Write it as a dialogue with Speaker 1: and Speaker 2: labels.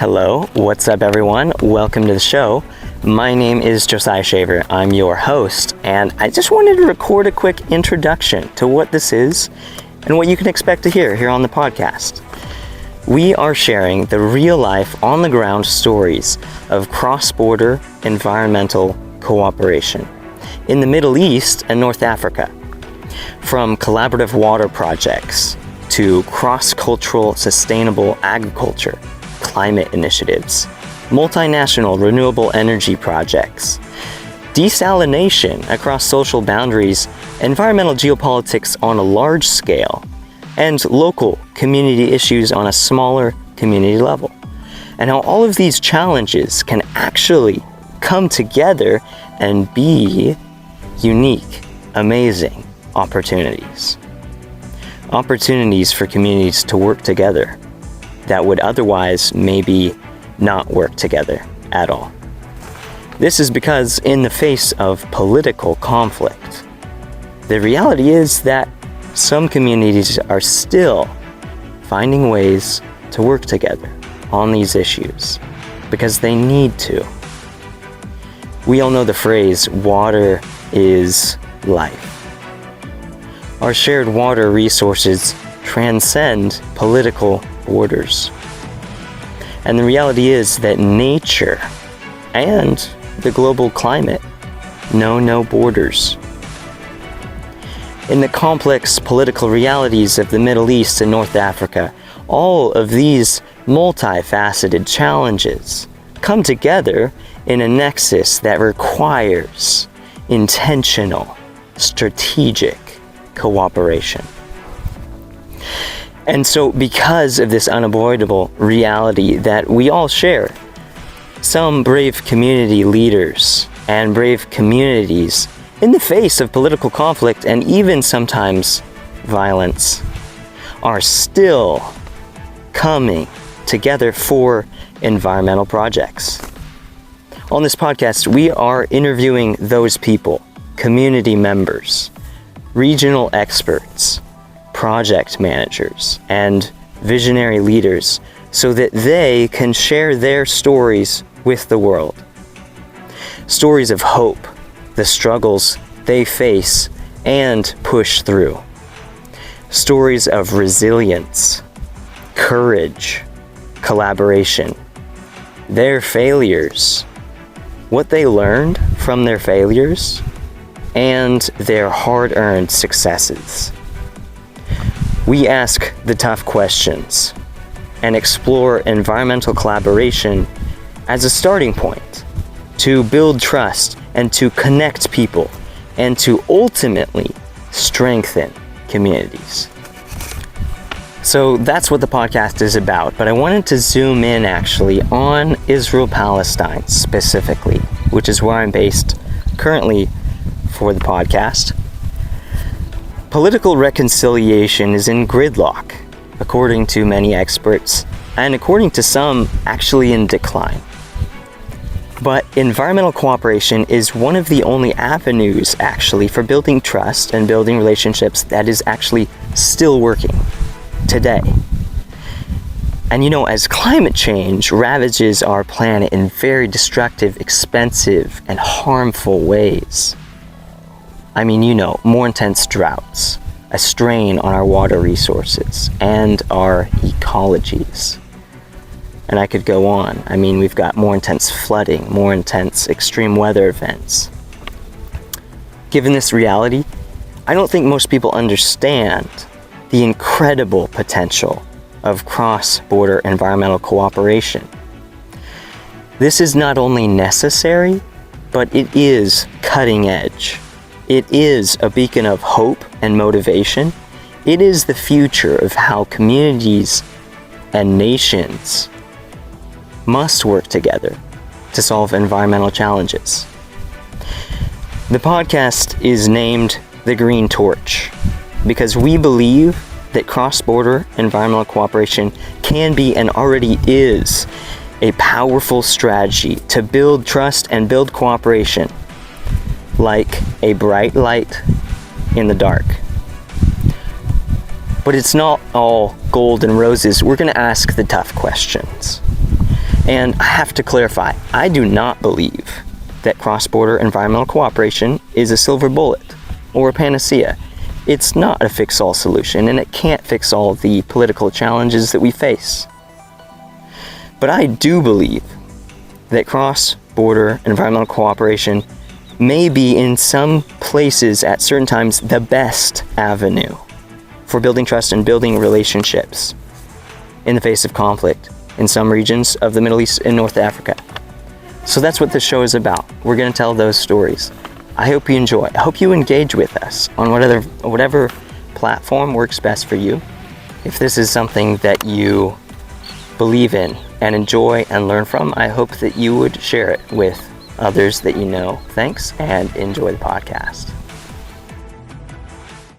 Speaker 1: Hello, what's up everyone? Welcome to the show. My name is Josiah Shaver. I'm your host, and I just wanted to record a quick introduction to what this is and what you can expect to hear here on the podcast. We are sharing the real-life, on-the-ground stories of cross-border environmental cooperation in the Middle East and North Africa. From collaborative water projects to cross-cultural sustainable agriculture, climate initiatives, multinational renewable energy projects, desalination across social boundaries, environmental geopolitics on a large scale, and local community issues on a smaller community level. And how all of these challenges can actually come together and be unique, amazing opportunities. Opportunities for communities to work together that would otherwise maybe not work together at all. This is because in the face of political conflict, the reality is that some communities are still finding ways to work together on these issues because they need to. We all know the phrase, water is life. Our shared water resources transcend political borders. And the reality is that nature and the global climate know no borders. In the complex political realities of the Middle East and North Africa, all of these multifaceted challenges come together in a nexus that requires intentional, strategic cooperation. And so because of this unavoidable reality that we all share, some brave community leaders and brave communities in the face of political conflict and even sometimes violence are still coming together for environmental projects. On this podcast, we are interviewing those people, community members, regional experts, project managers, and visionary leaders so that they can share their stories with the world. Stories of hope, the struggles they face and push through. Stories of resilience, courage, collaboration, their failures, what they learned from their failures, and their hard-earned successes. We ask the tough questions and explore environmental collaboration as a starting point to build trust and to connect people and to ultimately strengthen communities. So that's what the podcast is about, but I wanted to zoom in actually on Israel-Palestine specifically, which is where I'm based currently for the podcast. Political reconciliation is in gridlock, according to many experts, and according to some, actually in decline. But environmental cooperation is one of the only avenues, actually, for building trust and building relationships that is actually still working today. And you know, as climate change ravages our planet in very destructive, expensive, and harmful ways, I mean, you know, more intense droughts, a strain on our water resources and our ecologies. And I could go on. I mean, we've got more intense flooding, more intense extreme weather events. Given this reality, I don't think most people understand the incredible potential of cross-border environmental cooperation. This is not only necessary, but it is cutting edge. It is a beacon of hope and motivation. It is the future of how communities and nations must work together to solve environmental challenges. The podcast is named The Green Torch because we believe that cross-border environmental cooperation can be and already is a powerful strategy to build trust and build cooperation, like a bright light in the dark. But it's not all gold and roses. We're going to ask the tough questions. And I have to clarify, I do not believe that cross-border environmental cooperation is a silver bullet or a panacea. It's not a fix-all solution, and it can't fix all the political challenges that we face. But I do believe that cross-border environmental cooperation may be, in some places at certain times, the best avenue for building trust and building relationships in the face of conflict in some regions of the Middle East and North Africa. So that's what this show is about. We're going to tell those stories. I hope you enjoy. I hope you engage with us on whatever platform works best for you. If this is something that you believe in and enjoy and learn from, I hope that you would share it with others that you know. Thanks, and enjoy the podcast.